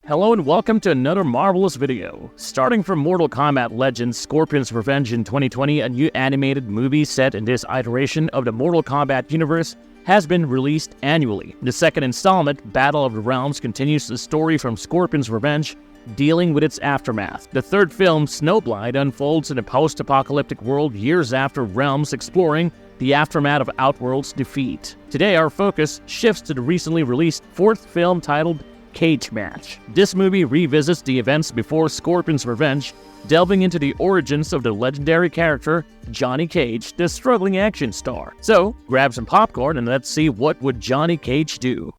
Hello and welcome to another marvelous video. Starting from Mortal Kombat Legends Scorpion's Revenge in 2020, a new animated movie set in this iteration of the Mortal Kombat universe has been released annually. The second installment, Battle of the Realms, continues the story from Scorpion's Revenge, dealing with its aftermath. The third film, Snowblind, unfolds in a post-apocalyptic world years after Realms, exploring the aftermath of Outworld's defeat. Today, our focus shifts to the recently released fourth film titled Cage Match. This movie revisits the events before Scorpion's Revenge, delving into the origins of the legendary character Johnny Cage, the struggling action star. So, grab some popcorn and let's see what would Johnny Cage do.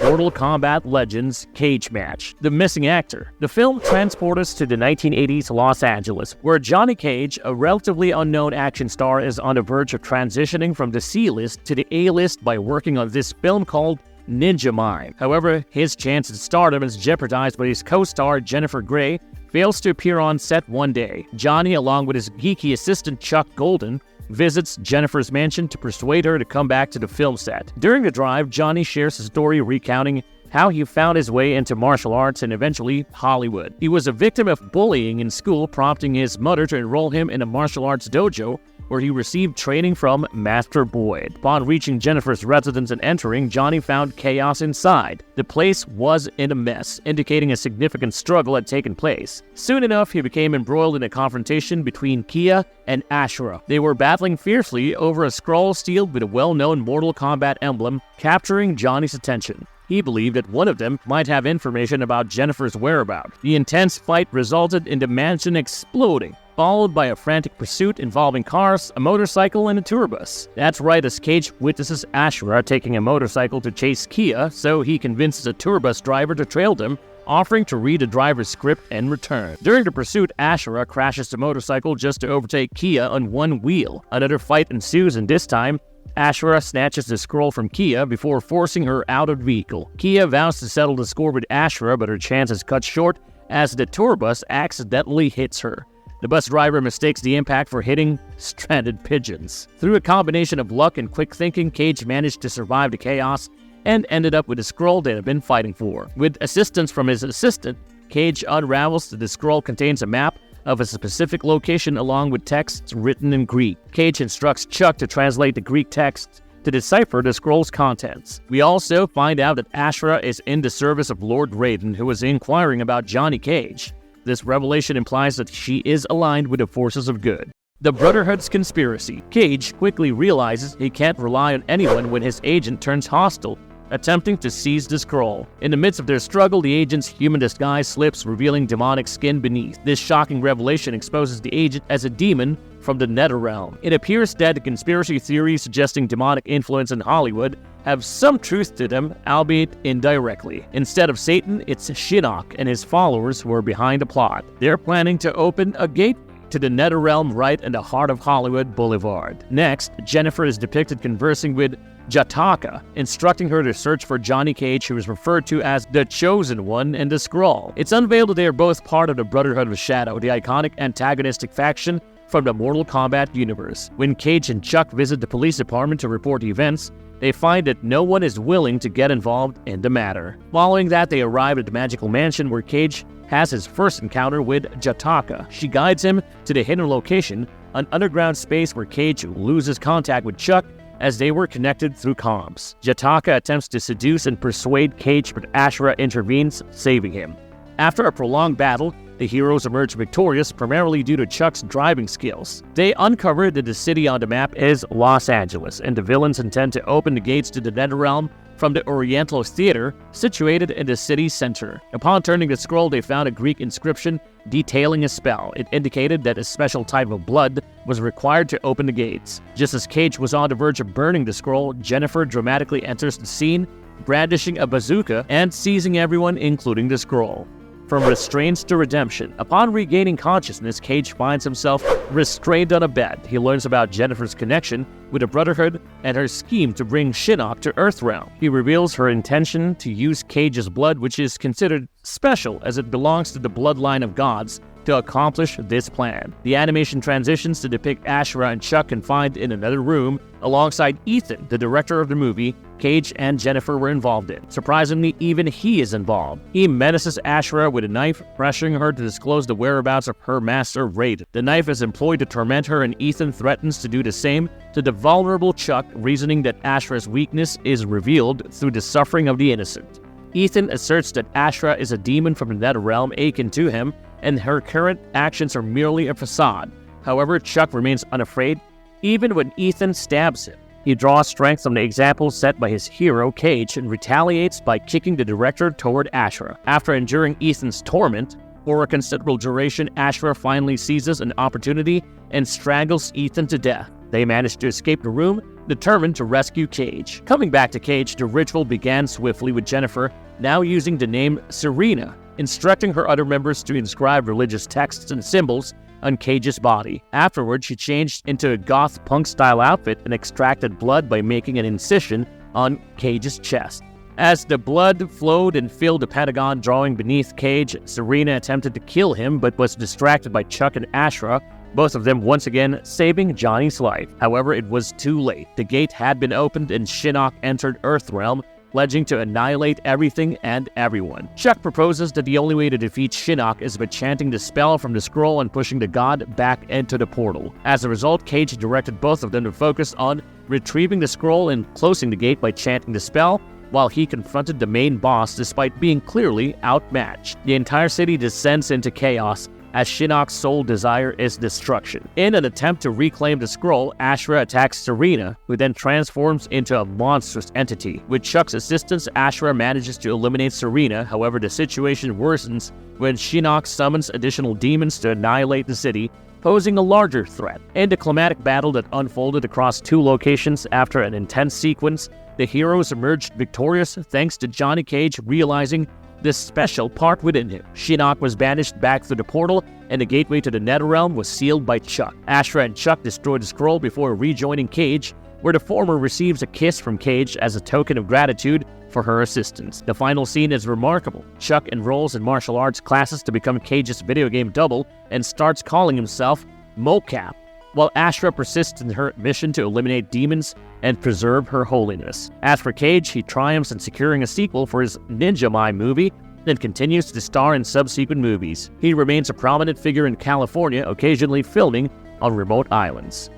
Mortal Kombat Legends Cage Match. The missing actor. The film transports us to the 1980s Los Angeles, where Johnny Cage, a relatively unknown action star, is on the verge of transitioning from the C-list to the A-list by working on this film called Ninja Mime. However, his chance at stardom is jeopardized by his co-star Jennifer Grey fails to appear on set one day. Johnny, along with his geeky assistant Chuck Golden, visits Jennifer's mansion to persuade her to come back to the film set. During the drive, Johnny shares his story recounting how he found his way into martial arts and eventually Hollywood. He was a victim of bullying in school, prompting his mother to enroll him in a martial arts dojo where he received training from Master Boyd. Upon reaching Jennifer's residence and entering, Johnny found chaos inside. The place was in a mess, indicating a significant struggle had taken place. Soon enough, he became embroiled in a confrontation between Kia and Ashura. They were battling fiercely over a scroll sealed with a well-known Mortal Kombat emblem, capturing Johnny's attention. He believed that one of them might have information about Jennifer's whereabouts. The intense fight resulted in the mansion exploding, followed by a frantic pursuit involving cars, a motorcycle, and a tour bus. That's right, as Cage witnesses Ashura taking a motorcycle to chase Kia, so he convinces a tour bus driver to trail them, offering to read the driver's script and return. During the pursuit, Ashura crashes the motorcycle just to overtake Kia on one wheel. Another fight ensues, and this time, Ashura snatches the scroll from Kia before forcing her out of the vehicle. Kia vows to settle the score with Ashura, but her chance is cut short as the tour bus accidentally hits her. The bus driver mistakes the impact for hitting stranded pigeons. Through a combination of luck and quick thinking, Cage managed to survive the chaos and ended up with the scroll they had been fighting for. With assistance from his assistant, Cage unravels that the scroll contains a map of a specific location along with texts written in Greek. Cage instructs Chuck to translate the Greek text to decipher the scroll's contents. We also find out that Ashura is in the service of Lord Raiden, who is inquiring about Johnny Cage. This revelation implies that she is aligned with the forces of good. The Brotherhoods Conspiracy. Cage quickly realizes he can't rely on anyone when his agent turns hostile, attempting to seize the scroll. In the midst of their struggle, the agent's human disguise slips, revealing demonic skin beneath. This shocking revelation exposes the agent as a demon from the Netherrealm. It appears that the conspiracy theories suggesting demonic influence in Hollywood have some truth to them, albeit indirectly. Instead of Satan, it's Shinnok and his followers who are behind the plot. They're planning to open a gate to the Netherrealm right in the heart of Hollywood Boulevard. Next, Jennifer is depicted conversing with Jataka, instructing her to search for Johnny Cage, who is referred to as the Chosen One in the scroll. It's unveiled that they are both part of the Brotherhood of Shadow, the iconic antagonistic faction from the Mortal Kombat universe. When Cage and Chuck visit the police department to report events, they find that no one is willing to get involved in the matter. Following that, they arrive at the magical mansion where Cage has his first encounter with Jataka. She guides him to the hidden location, an underground space where Cage loses contact with Chuck as they were connected through comms. Jataka attempts to seduce and persuade Cage, but Ashura intervenes, saving him. After a prolonged battle, the heroes emerge victorious, primarily due to Chuck's driving skills. They uncover that the city on the map is Los Angeles, and the villains intend to open the gates to the Netherrealm from the Oriental Theater, situated in the city's center. Upon turning the scroll, they found a Greek inscription detailing a spell. It indicated that a special type of blood was required to open the gates. Just as Cage was on the verge of burning the scroll, Jennifer dramatically enters the scene, brandishing a bazooka and seizing everyone, including the scroll. From restraints to redemption. Upon regaining consciousness, Cage finds himself restrained on a bed. He learns about Jennifer's connection with the Brotherhood and her scheme to bring Shinnok to Earthrealm. He reveals her intention to use Cage's blood, which is considered special as it belongs to the bloodline of gods, to to accomplish this plan. The animation transitions to depict Ashra and Chuck confined in another room alongside Ethan, the director of the movie Cage and Jennifer were involved in. Surprisingly, even he is involved. He menaces Ashra with a knife, pressuring her to disclose the whereabouts of her master, Raiden. The knife is employed to torment her, and Ethan threatens to do the same to the vulnerable Chuck, reasoning that Ashra's weakness is revealed through the suffering of the innocent. Ethan asserts that Ashra is a demon from the Netherrealm akin to him, and her current actions are merely a facade. However, Chuck remains unafraid, even when Ethan stabs him. He draws strength from the example set by his hero, Cage, and retaliates by kicking the director toward Ashra. After enduring Ethan's torment for a considerable duration, Ashra finally seizes an opportunity and strangles Ethan to death. They manage to escape the room, determined to rescue Cage. Coming back to Cage, the ritual began swiftly with Jennifer, now using the name Serena, instructing her other members to inscribe religious texts and symbols on Cage's body. Afterwards, she changed into a goth punk-style outfit and extracted blood by making an incision on Cage's chest. As the blood flowed and filled the pentagon drawing beneath Cage, Serena attempted to kill him but was distracted by Chuck and Ashra, both of them once again saving Johnny's life. However, it was too late. The gate had been opened and Shinnok entered Earthrealm, pledging to annihilate everything and everyone. Chuck proposes that the only way to defeat Shinnok is by chanting the spell from the scroll and pushing the god back into the portal. As a result, Cage directed both of them to focus on retrieving the scroll and closing the gate by chanting the spell, while he confronted the main boss despite being clearly outmatched. The entire city descends into chaos, as Shinnok's sole desire is destruction. In an attempt to reclaim the scroll, Ashra attacks Serena, who then transforms into a monstrous entity. With Chuck's assistance, Ashra manages to eliminate Serena. However, the situation worsens when Shinnok summons additional demons to annihilate the city, posing a larger threat. In the climatic battle that unfolded across two locations after an intense sequence, the heroes emerged victorious thanks to Johnny Cage realizing this special part within him. Shinnok was banished back through the portal, and the gateway to the Netherrealm was sealed by Chuck. Ashra and Chuck destroyed the scroll before rejoining Cage, where the former receives a kiss from Cage as a token of gratitude for her assistance. The final scene is remarkable. Chuck enrolls in martial arts classes to become Cage's video game double and starts calling himself Mocap, while Ashra persists in her mission to eliminate demons and preserve her holiness. As for Cage, he triumphs in securing a sequel for his Ninja Mai movie and continues to star in subsequent movies. He remains a prominent figure in California, occasionally filming on remote islands.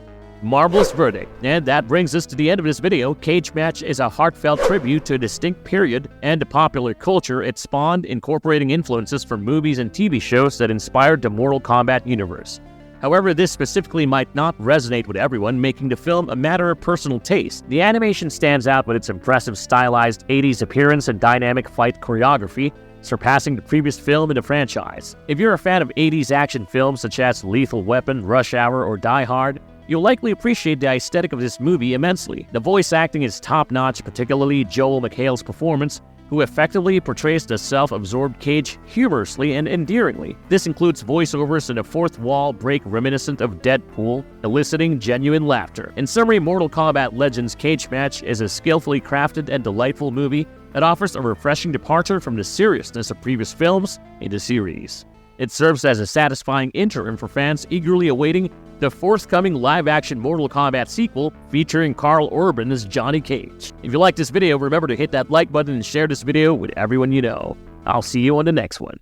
Marvelous verdict. And that brings us to the end of this video. Cage Match is a heartfelt tribute to a distinct period and the popular culture it spawned, incorporating influences from movies and TV shows that inspired the Mortal Kombat universe. However, this specifically might not resonate with everyone, making the film a matter of personal taste. The animation stands out with its impressive stylized 80s appearance and dynamic fight choreography, surpassing the previous film in the franchise. If you're a fan of 80s action films such as Lethal Weapon, Rush Hour, or Die Hard, you'll likely appreciate the aesthetic of this movie immensely. The voice acting is top-notch, particularly Joel McHale's performance, who effectively portrays the self-absorbed Cage humorously and endearingly. This includes voiceovers and a fourth wall break reminiscent of Deadpool, eliciting genuine laughter. In summary, Mortal Kombat Legends Cage Match is a skillfully crafted and delightful movie that offers a refreshing departure from the seriousness of previous films in the series. It serves as a satisfying interim for fans eagerly awaiting the forthcoming live-action Mortal Kombat sequel featuring Carl Urban as Johnny Cage. If you like this video, remember to hit that like button and share this video with everyone you know. I'll see you on the next one.